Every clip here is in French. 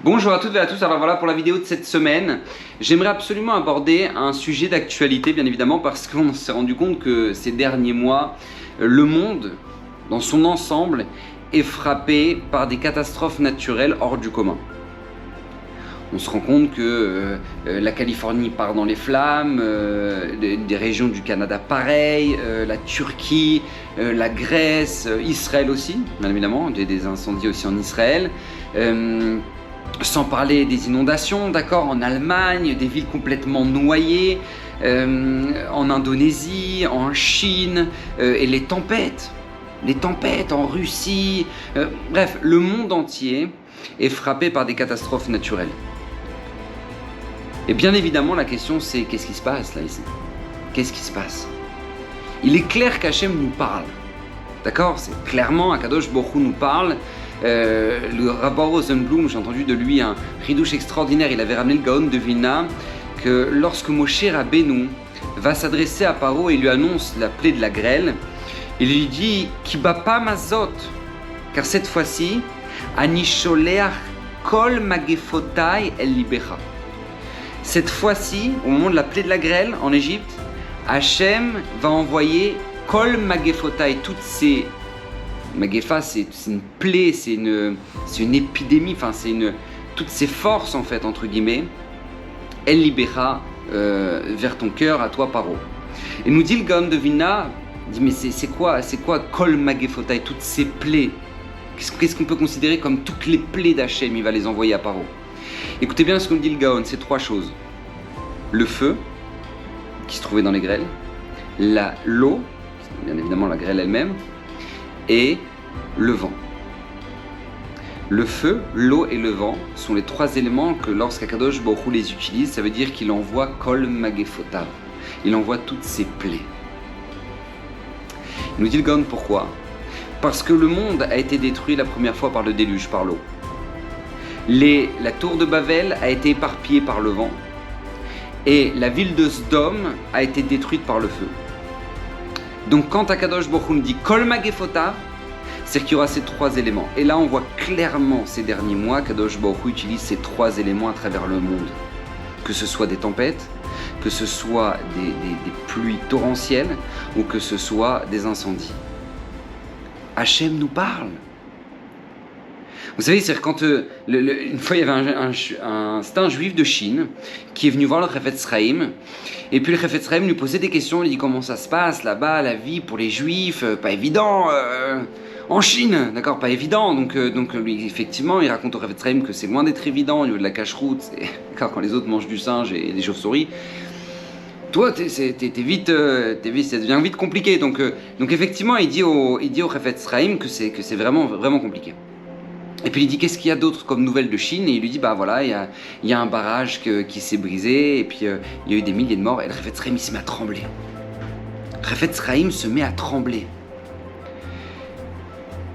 Bonjour à toutes et à tous, alors voilà pour la vidéo de cette semaine. J'aimerais absolument aborder un sujet d'actualité bien évidemment parce qu'on s'est rendu compte que ces derniers mois, le monde dans son ensemble est frappé par des catastrophes naturelles hors du commun. On se rend compte que la Californie part dans les flammes, des régions du Canada pareil, la Turquie, la Grèce, Israël aussi, bien évidemment, des incendies aussi en Israël. Sans parler des inondations, d'accord, en Allemagne, des villes complètement noyées, en Indonésie, en Chine, et les tempêtes en Russie. Bref, le monde entier est frappé par des catastrophes naturelles. Et bien évidemment, la question c'est qu'est-ce qui se passe là ici? Qu'est-ce qui se passe? Il est clair qu'Hachem nous parle, d'accord? C'est clairement Akadosh Baruch Hu nous parle. Le Rabbi Rosenblum, j'ai entendu de lui un ridouche extraordinaire. Il avait ramené le Gaon de Vilna que lorsque Moshe Rabbeinu va s'adresser à Paro et lui annonce la plaie de la grêle, il lui dit Kibapa mazot, car cette fois-ci, Ani sholeach kol magefotai el libecha. Cette fois-ci, au moment de la plaie de la grêle en Égypte, Hachem va envoyer kol magefotai, toutes ces Magefa, c'est une plaie, c'est une épidémie, enfin toutes ces forces en fait entre guillemets, elle libéra vers ton cœur, à toi Paro. Et nous dit le Gaon de Vilna, dit mais c'est quoi Kol Magefotai, toutes ces plaies, qu'est-ce qu'on peut considérer comme toutes les plaies d'Hachem, il va les envoyer à Paro. Écoutez bien ce qu'on dit le Gaon, c'est trois choses: le feu qui se trouvait dans les grêles, l'eau, bien évidemment la grêle elle-même, et le vent. Le feu, l'eau et le vent sont les trois éléments que lorsqu'Akadosh Baruch Hu les utilise, ça veut dire qu'il envoie Kol Magefotav. Il envoie toutes ses plaies. Il nous dit le Gaon pourquoi? Parce que le monde a été détruit la première fois par le déluge, par l'eau. La tour de Babel a été éparpillée par le vent. Et la ville de Sdom a été détruite par le feu. Donc quand Akadosh Baruch Hu nous dit Kol Magefotav, c'est qu'il y aura ces trois éléments. Et là on voit clairement ces derniers mois qu'Akadosh Baruch Hu utilise ces trois éléments à travers le monde. Que ce soit des tempêtes, que ce soit des pluies torrentielles ou que ce soit des incendies. Hachem nous parle. Vous savez, c'est quand une fois il y avait c'était un juif de Chine qui est venu voir le Chafetz Chaim, et puis le Chafetz Chaim lui posait des questions, il dit comment ça se passe là-bas, la vie pour les juifs, pas évident, en Chine, d'accord, pas évident, donc lui effectivement il raconte au Chafetz Chaim que c'est loin d'être évident au niveau de la cacheroute, d'accord, quand les autres mangent du singe et des chauves-souris, toi ça devient vite compliqué, donc effectivement il dit au Chafetz Chaim que c'est vraiment, vraiment compliqué. Et puis il dit qu'est-ce qu'il y a d'autre comme nouvelles de Chine, et il lui dit bah voilà, il y a un barrage qui s'est brisé, et puis il y a eu des milliers de morts, et le Chafetz Chaim il se met à trembler. Le Chafetz Chaim se met à trembler.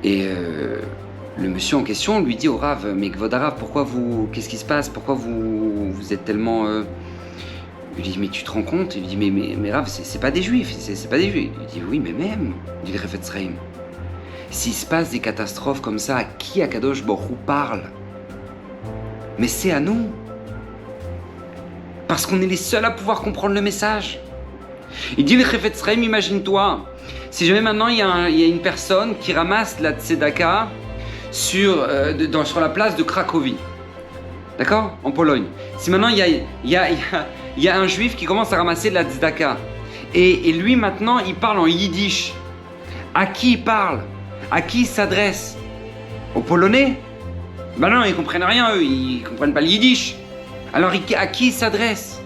Et le monsieur en question lui dit au Rav, mais Kvod Harav, qu'est-ce qui se passe, pourquoi vous êtes tellement... Il lui dit mais tu te rends compte? Il lui dit mais Rav, c'est pas des juifs, c'est pas des juifs. Il dit oui mais même, dit le Chafetz Chaim. S'il se passe des catastrophes comme ça, à qui Akadosh Baruch Hu parle? Mais c'est à nous. Parce qu'on est les seuls à pouvoir comprendre le message. Il dit le Chafetz Chaim, imagine-toi, si jamais maintenant il y a une personne qui ramasse la tzedaka sur la place de Cracovie, d'accord, en Pologne. Si maintenant il y a un juif qui commence à ramasser de la tzedaka, et lui maintenant il parle en yiddish, à qui il parle? À qui il s'adresse? Aux Polonais? Ben non, ils comprennent rien, eux, ils comprennent pas le yiddish. Alors à qui il s'adresse?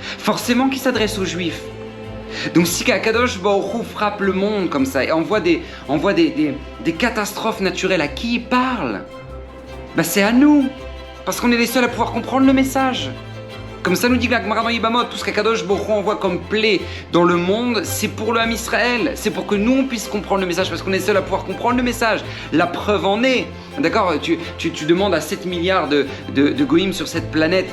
Forcément qu'il s'adresse aux Juifs. Donc si Akadosh Baruch Hu frappe le monde comme ça et envoie des catastrophes naturelles, à qui il parle? Ben c'est à nous, parce qu'on est les seuls à pouvoir comprendre le message. Comme ça nous dit la Gemara dans Yibamot, tout ce qu'Akadosh Baruch Hu envoie comme plaie dans le monde, c'est pour le Ham Israël, c'est pour que nous on puisse comprendre le message, parce qu'on est seul à pouvoir comprendre le message. La preuve en est, d'accord, tu demandes à 7 milliards de goïms sur cette planète,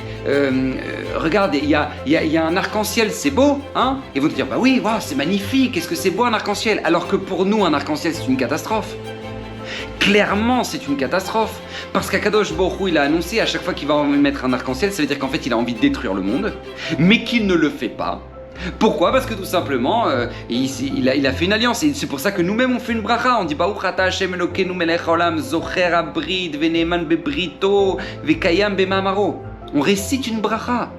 regarde, il y a un arc-en-ciel, c'est beau, hein? Ils vont te dire, bah oui, wow, c'est magnifique, est-ce que c'est beau un arc-en-ciel? Alors que pour nous, un arc-en-ciel c'est une catastrophe. Clairement, c'est une catastrophe. Parce qu'Akadosh Baruch Hu, il a annoncé à chaque fois qu'il va mettre un arc-en-ciel, ça veut dire qu'en fait, il a envie de détruire le monde, mais qu'il ne le fait pas. Pourquoi? Parce que tout simplement, il a fait une alliance. Et c'est pour ça que nous-mêmes, on fait une bracha. On dit Baruch ata Hashem Elokeinu melech haolam, zocher habrit, veneman bebrito, vekayam bemamaro. On récite une bracha.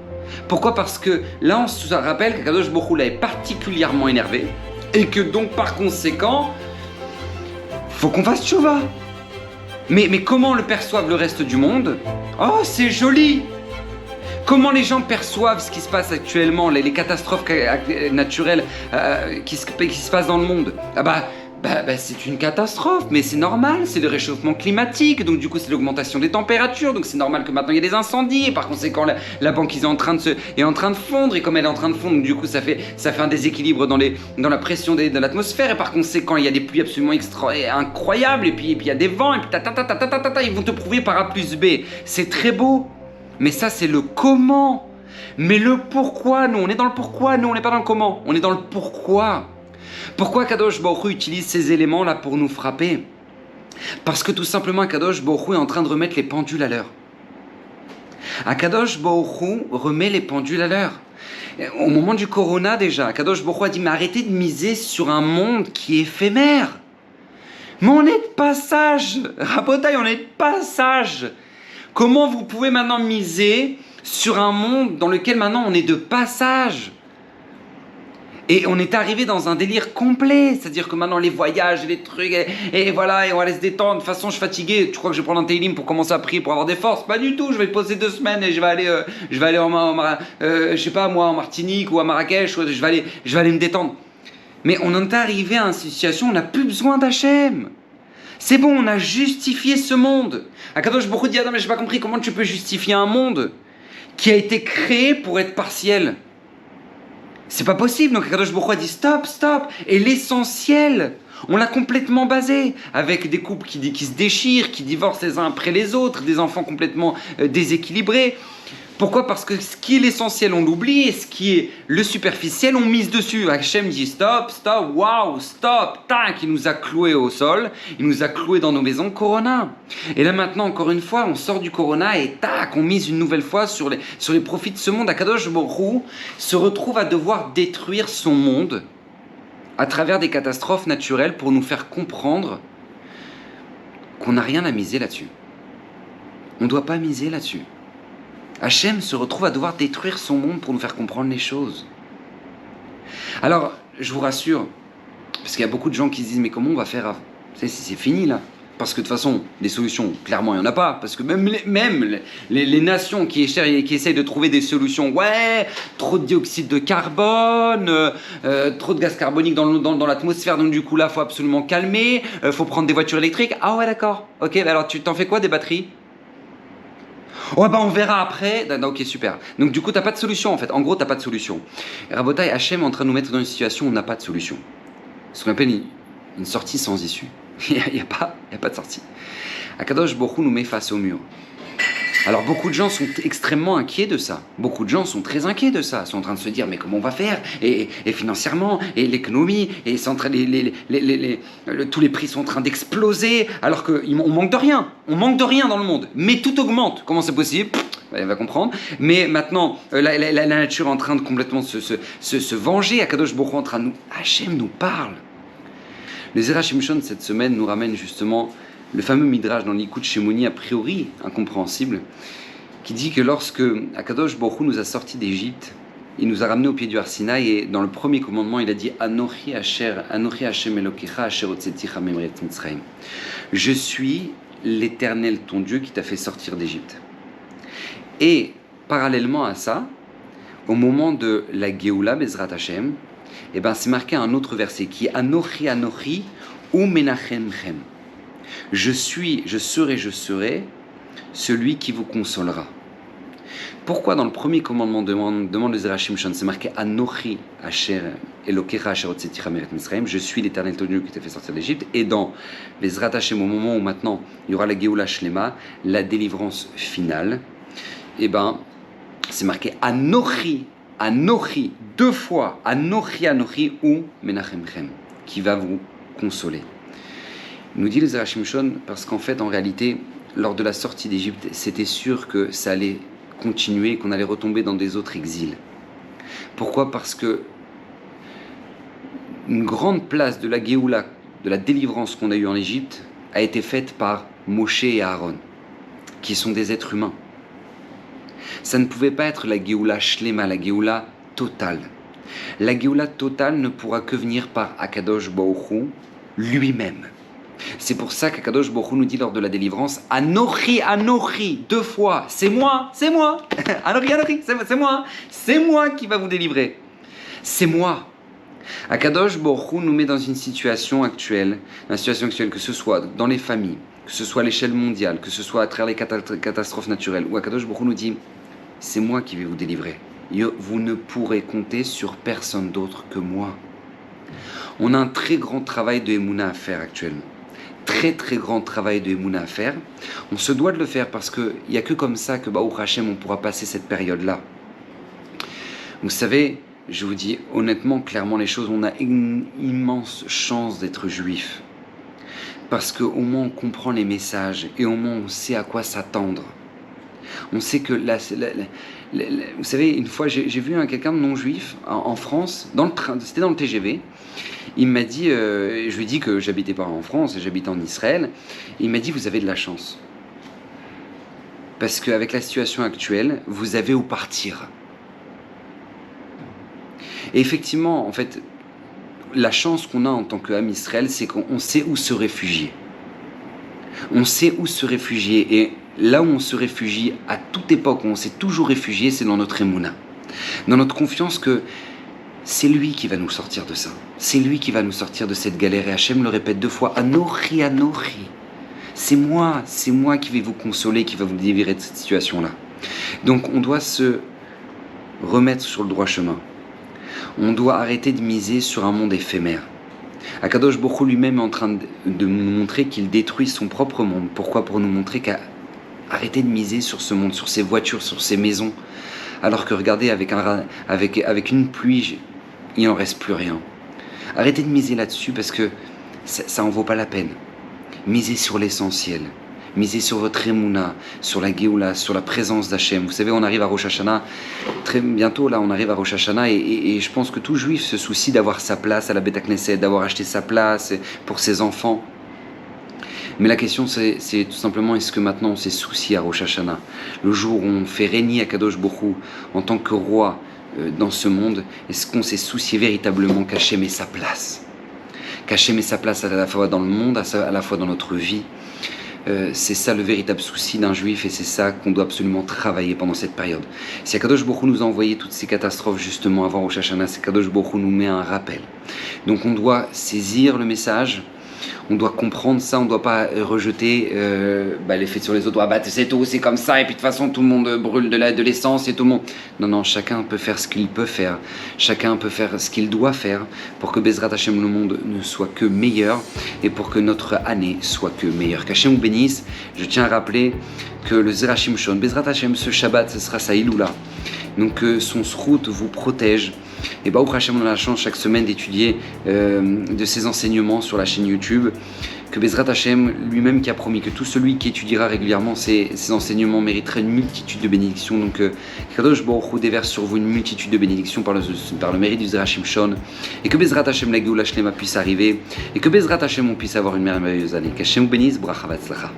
Pourquoi? Parce que là, on se rappelle qu'Akadosh Baruch Hu l'avait particulièrement énervé. Et que donc, par conséquent, faut qu'on fasse tchouva. Mais comment le perçoivent le reste du monde? Oh, c'est joli! Comment les gens perçoivent ce qui se passe actuellement, les catastrophes naturelles qui se passent dans le monde? C'est une catastrophe, mais c'est normal, c'est le réchauffement climatique, donc du coup c'est l'augmentation des températures, donc c'est normal que maintenant il y ait des incendies, et par conséquent la banquise est en train de fondre, et comme elle est en train de fondre, donc, du coup ça fait un déséquilibre dans la pression de l'atmosphère, et par conséquent il y a des pluies absolument incroyables, et puis il y a des vents, et puis ils vont te prouver par A plus B. C'est très beau, mais ça c'est le comment. Mais le pourquoi, nous on est dans le pourquoi, nous on n'est pas dans le comment, on est dans le pourquoi. Pourquoi Kadosh Baruch Hu utilise ces éléments-là pour nous frapper? Parce que tout simplement, Kadosh Baruch Hu est en train de remettre les pendules à l'heure. Kadosh Baruch Hu remet les pendules à l'heure. Au moment du corona déjà, Kadosh Baruch Hu a dit, mais arrêtez de miser sur un monde qui est éphémère. Mais on est de passage. Rabotaï, on est de passage. Comment vous pouvez maintenant miser sur un monde dans lequel maintenant on est de passage? Et on est arrivé dans un délire complet, c'est-à-dire que maintenant les voyages, les trucs, et voilà, et on va aller se détendre. De toute façon, je suis fatigué. Tu crois que je vais prendre un télim pour commencer à prier, pour avoir des forces? Pas du tout. Je vais te poser 2 semaines et je vais aller je sais pas moi, en Martinique ou à Marrakech. Je vais aller me détendre. Mais on est arrivé à une situation où on n'a plus besoin d'Hachem. C'est bon, on a justifié ce monde. Akadosh Baruch Hu dit, non mais j'ai pas compris comment tu peux justifier un monde qui a été créé pour être partiel. C'est pas possible, donc Akadosh Baruch Hu a dit stop. Et l'essentiel, on l'a complètement basé, avec des couples qui se déchirent, qui divorcent les uns après les autres, des enfants complètement déséquilibrés. Pourquoi? Parce que ce qui est l'essentiel, on l'oublie, et ce qui est le superficiel, on mise dessus. Hachem dit stop, waouh, stop, tac, il nous a cloués au sol, il nous a cloués dans nos maisons, Corona. Et là maintenant, encore une fois, on sort du Corona et tac, on mise une nouvelle fois sur les profits de ce monde. Akadosh Baruch Hu se retrouve à devoir détruire son monde à travers des catastrophes naturelles pour nous faire comprendre qu'on n'a rien à miser là-dessus. On ne doit pas miser là-dessus. Hachem se retrouve à devoir détruire son monde pour nous faire comprendre les choses. Alors, je vous rassure, parce qu'il y a beaucoup de gens qui se disent, mais comment on va faire? C'est fini là. Parce que de toute façon, des solutions, clairement, il n'y en a pas. Parce que même les nations qui essayent de trouver des solutions, ouais, trop de dioxyde de carbone, trop de gaz carbonique dans l'atmosphère, donc du coup là, il faut absolument calmer, faut prendre des voitures électriques. Ah ouais, d'accord. Ok, alors tu t'en fais quoi des batteries? Oh on verra après. Ok, super. Donc du coup, t'as pas de solution en fait. En gros, t'as pas de solution. Rabotaï, Hachem est en train de nous mettre dans une situation où on n'a pas de solution. Ce qu'on appelle une sortie sans issue. Il n'y a pas de sortie. Akadosh Baruch Hu nous met face au mur. Alors beaucoup de gens sont extrêmement inquiets de ça. Beaucoup de gens sont très inquiets de ça. Ils sont en train de se dire mais comment on va faire et financièrement et l'économie et tous les prix sont en train d'exploser alors qu'on manque de rien. On manque de rien dans le monde. Mais tout augmente. Comment c'est possible? Elle va comprendre. Mais maintenant la nature est en train de complètement se venger. Akadosh Baruch Hu est en train de nous... Hachem nous parle. Le Zera Shimshon cette semaine nous ramène justement le fameux midrash dans l'Ikut Shemoni, a priori incompréhensible, qui dit que lorsque Akadosh Baruch Hu nous a sortis d'Égypte, il nous a ramenés au pied du Har Sinaï, et dans le premier commandement, il a dit Anochi Hashem Elokecha Asher hotzeticha me'eretz Mitzrayim. Je suis l'Éternel ton Dieu qui t'a fait sortir d'Égypte. Et parallèlement à ça, au moment de la Géoula Bezrat Hashem, c'est marqué un autre verset qui est Anochi ou Menachemchem. Je serai celui qui vous consolera. Pourquoi dans le premier commandement demande le Zera Shimshon, c'est marqué Anochi Asher Elokecha Asher hotzeticha me'eretz Mitzrayim, je suis l'Éternel ton Dieu qui t'a fait sortir d'Égypte, et dans les Zrat Hashem, au moment où maintenant il y aura la Géoula Shlema, la délivrance finale, c'est marqué Anochi, 2 fois, Anochi ou Menachemchem, qui va vous consoler. Nous dit le Zera Shimshon parce qu'en fait, en réalité, lors de la sortie d'Égypte, c'était sûr que ça allait continuer, qu'on allait retomber dans des autres exils. Pourquoi ? Parce que une grande place de la Géoula, de la délivrance qu'on a eue en Égypte, a été faite par Moshe et Aaron, qui sont des êtres humains. Ça ne pouvait pas être la Géoula Shlema, la Géoula totale. La Géoula totale ne pourra que venir par Akadosh Baruch Hu lui-même. C'est pour ça qu'Akadosh Baruch Hu nous dit lors de la délivrance « Anochi, Anochi » 2 fois. C'est moi, c'est moi. Anochi, Anochi, c'est moi qui va vous délivrer. C'est moi. Akadosh Baruch Hu nous met dans une situation actuelle, que ce soit dans les familles, que ce soit à l'échelle mondiale, que ce soit à travers les catastrophes naturelles, où Akadosh Baruch Hu nous dit « C'est moi qui vais vous délivrer. Vous ne pourrez compter sur personne d'autre que moi. » On a un très grand travail de Emouna à faire actuellement. Très très grand travail de Emouna à faire. On se doit de le faire parce qu'il n'y a que comme ça que Baruch Hashem on pourra passer cette période-là. Vous savez, je vous dis honnêtement, clairement les choses, on a une immense chance d'être juif. Parce qu'au moins on comprend les messages et au moins on sait à quoi s'attendre. On sait que vous savez, une fois j'ai vu quelqu'un de non-juif en France, dans le train, c'était dans le TGV. Il m'a dit, je lui ai dit que j'habitais pas en France, j'habitais en Israël. Il m'a dit, vous avez de la chance. Parce qu'avec la situation actuelle, vous avez où partir. Et effectivement, en fait, la chance qu'on a en tant qu'âme Israël, c'est qu'on sait où se réfugier. On sait où se réfugier. Et là où on se réfugie, à toute époque où on s'est toujours réfugié, c'est dans notre émouna. Dans notre confiance que c'est lui qui va nous sortir de ça. C'est lui qui va nous sortir de cette galère. Et Hachem le répète 2 fois, Anochi, Anochi. C'est moi qui vais vous consoler, qui va vous délivrer de cette situation-là. Donc on doit se remettre sur le droit chemin. On doit arrêter de miser sur un monde éphémère. Akadosh Baruch Hu lui-même est en train de nous montrer qu'il détruit son propre monde. Pourquoi ? Pour nous montrer qu'arrêter de miser sur ce monde, sur ces voitures, sur ces maisons. Alors que regardez, avec une pluie, il n'en reste plus rien. Arrêtez de miser là-dessus parce que ça en vaut pas la peine. Misez sur l'essentiel. Misez sur votre émouna, sur la Géoula, sur la présence d'Hachem. Vous savez, on arrive à Rosh Hashanah, très bientôt là, on arrive à Rosh Hashanah et je pense que tout juif se soucie d'avoir sa place à la Beth Knesset, d'avoir acheté sa place pour ses enfants. Mais la question c'est tout simplement, est-ce que maintenant on s'est soucié à Rosh Hashanah, le jour où on fait régner Akadosh Baruch Hu en tant que roi dans ce monde, est-ce qu'on s'est soucié véritablement qu'Hachem ait sa place, qu'Hachem ait sa place à la fois dans le monde, à la fois dans notre vie. C'est ça le véritable souci d'un juif et c'est ça qu'on doit absolument travailler pendant cette période. Si Akadosh Baruch Hu nous a envoyé toutes ces catastrophes justement avant Rosh Hashanah, c'est qu'Akadosh Baruch Hu nous met un rappel. Donc on doit saisir le message, on doit comprendre ça, on ne doit pas rejeter l'effet sur les autres. C'est tout, c'est comme ça, et puis de toute façon tout le monde brûle de l'essence et tout le monde. Non, chacun peut faire ce qu'il peut faire, chacun peut faire ce qu'il doit faire pour que Bezrat Hashem, le monde, ne soit que meilleur et pour que notre année soit que meilleure. Qu'Hachem vous bénisse. Je tiens à rappeler que le Zera Shimshon, Bezrat Hashem, ce Shabbat, ce sera sa Iloula. Donc que son srout vous protège. Et Baruch Hashem, on a la chance chaque semaine d'étudier de ses enseignements sur la chaîne YouTube. Que Bezrat Hashem, lui-même qui a promis que tout celui qui étudiera régulièrement ces enseignements mériterait une multitude de bénédictions. Donc Kadosh Baruch Hu déverse sur vous une multitude de bénédictions par le mérite du Zera Shimshon. Et que Bezrat Hashem, la Géoula Shlema puisse arriver. Et que Bezrat Hashem, on puisse avoir une merveilleuse année. Qu'Hashem vous bénisse, bracha v'atzlacha.